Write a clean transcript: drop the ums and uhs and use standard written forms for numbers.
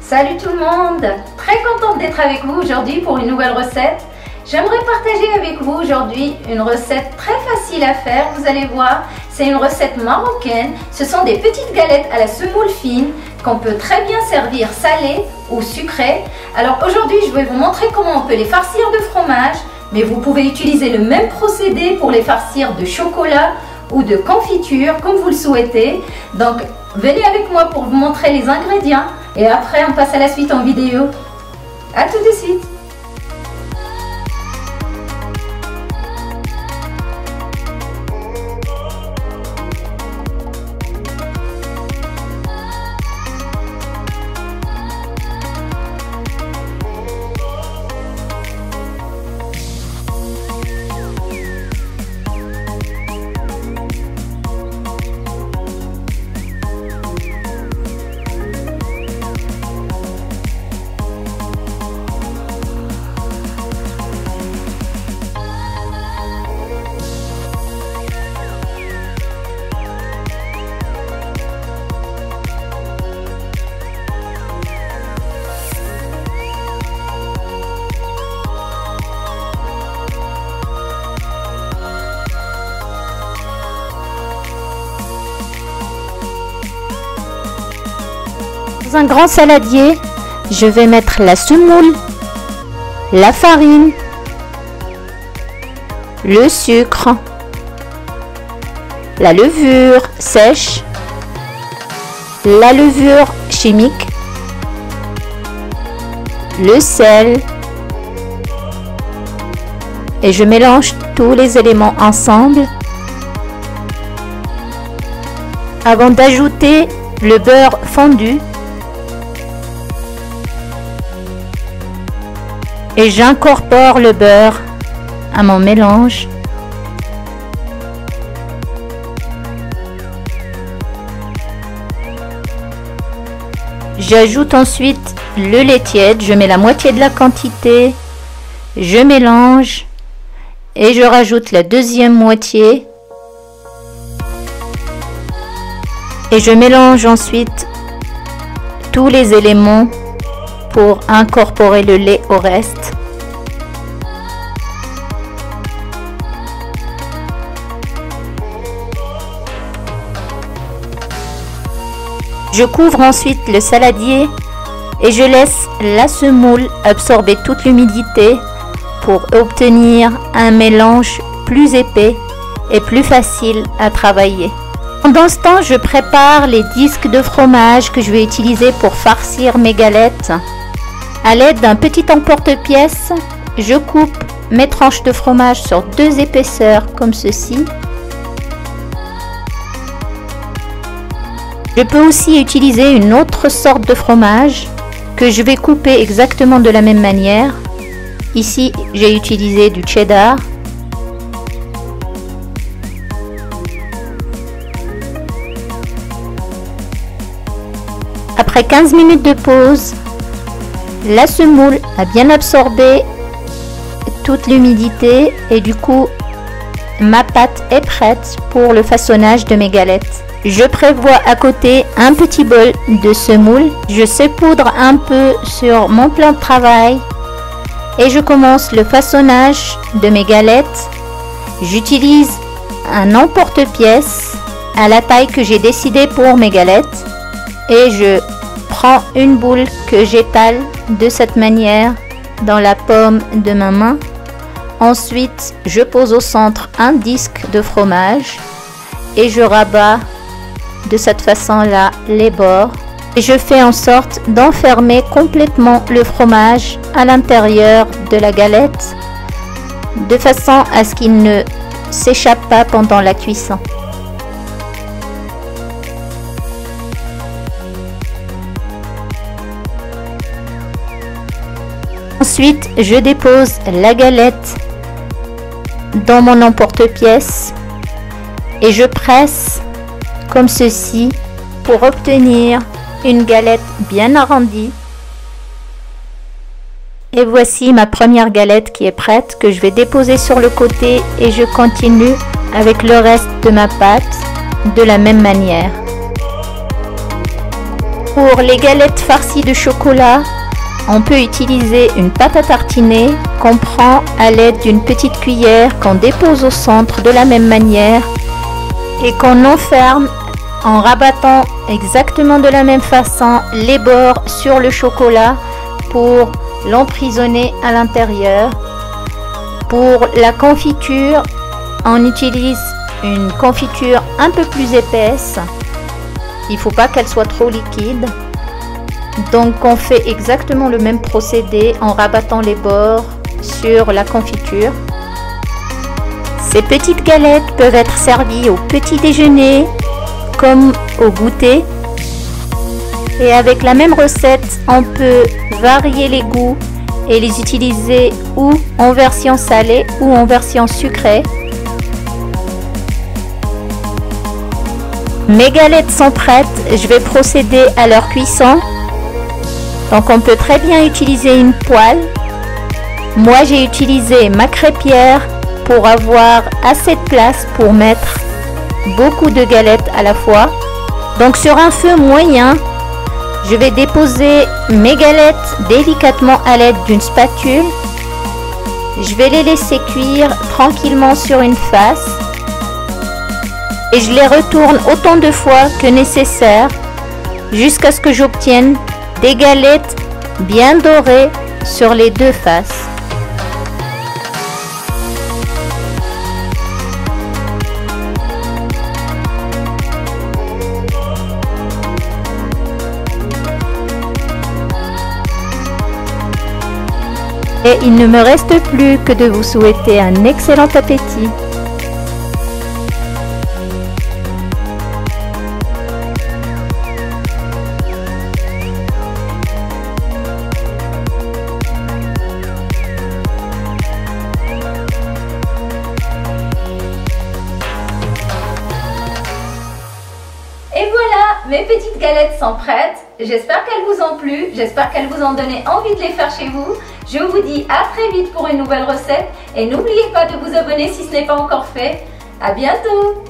Salut tout le monde! Très contente d'être avec vous aujourd'hui pour une nouvelle recette. J'aimerais partager avec vous aujourd'hui une recette très facile à faire. Vous allez voir, c'est une recette marocaine. Ce sont des petites galettes à la semoule fine qu'on peut très bien servir salées ou sucrées. Alors aujourd'hui, je vais vous montrer comment on peut les farcir de fromage, mais vous pouvez utiliser le même procédé pour les farcir de chocolat ou de confiture comme vous le souhaitez. Donc venez avec moi pour vous montrer les ingrédients et après on passe à la suite en vidéo. À tout de suite. Dans un grand saladier, je vais mettre la semoule, la farine, le sucre, la levure sèche, la levure chimique, le sel et je mélange tous les éléments ensemble avant d'ajouter le beurre fondu. Et j'incorpore le beurre à mon mélange. J'ajoute ensuite le lait tiède, je mets la moitié de la quantité, je mélange et je rajoute la deuxième moitié. Et je mélange ensuite tous les éléments pour incorporer le lait au reste. Je couvre ensuite le saladier et je laisse la semoule absorber toute l'humidité pour obtenir un mélange plus épais et plus facile à travailler. Pendant ce temps, je prépare les disques de fromage que je vais utiliser pour farcir mes galettes. À l'aide d'un petit emporte-pièce, je coupe mes tranches de fromage sur 2 épaisseurs comme ceci. Je peux aussi utiliser une autre sorte de fromage que je vais couper exactement de la même manière. Ici, j'ai utilisé du cheddar. Après 15 minutes de pause, la semoule a bien absorbé toute l'humidité et du coup ma pâte est prête pour le façonnage de mes galettes. Je prévois à côté un petit bol de semoule. Je saupoudre un peu sur mon plan de travail et je commence le façonnage de mes galettes. J'utilise un emporte-pièce à la taille que j'ai décidé pour mes galettes et je prends une boule que j'étale de cette manière dans la paume de ma main. Ensuite, je pose au centre un disque de fromage et je rabats de cette façon-là les bords. Et je fais en sorte d'enfermer complètement le fromage à l'intérieur de la galette de façon à ce qu'il ne s'échappe pas pendant la cuisson. Ensuite, je dépose la galette dans mon emporte-pièce et je presse comme ceci pour obtenir une galette bien arrondie. Et voici ma première galette qui est prête, que je vais déposer sur le côté et je continue avec le reste de ma pâte de la même manière. Pour les galettes farcies de chocolat, on peut utiliser une pâte à tartiner qu'on prend à l'aide d'une petite cuillère qu'on dépose au centre de la même manière et qu'on enferme en rabattant exactement de la même façon les bords sur le chocolat pour l'emprisonner à l'intérieur. Pour la confiture, on utilise une confiture un peu plus épaisse. Il ne faut pas qu'elle soit trop liquide. Donc on fait exactement le même procédé en rabattant les bords sur la confiture. Ces petites galettes peuvent être servies au petit déjeuner comme au goûter. Et avec la même recette, on peut varier les goûts et les utiliser ou en version salée ou en version sucrée. Mes galettes sont prêtes, je vais procéder à leur cuisson. Donc on peut très bien utiliser une poêle. Moi j'ai utilisé ma crêpière pour avoir assez de place pour mettre beaucoup de galettes à la fois. Donc sur un feu moyen, je vais déposer mes galettes délicatement à l'aide d'une spatule. Je vais les laisser cuire tranquillement sur une face. Et je les retourne autant de fois que nécessaire jusqu'à ce que j'obtienne des galettes bien dorées sur les deux faces. Et il ne me reste plus que de vous souhaiter un excellent appétit. Et voilà, mes petites galettes sont prêtes. J'espère qu'elles vous ont plu, j'espère qu'elles vous ont donné envie de les faire chez vous. Je vous dis à très vite pour une nouvelle recette et n'oubliez pas de vous abonner si ce n'est pas encore fait. À bientôt!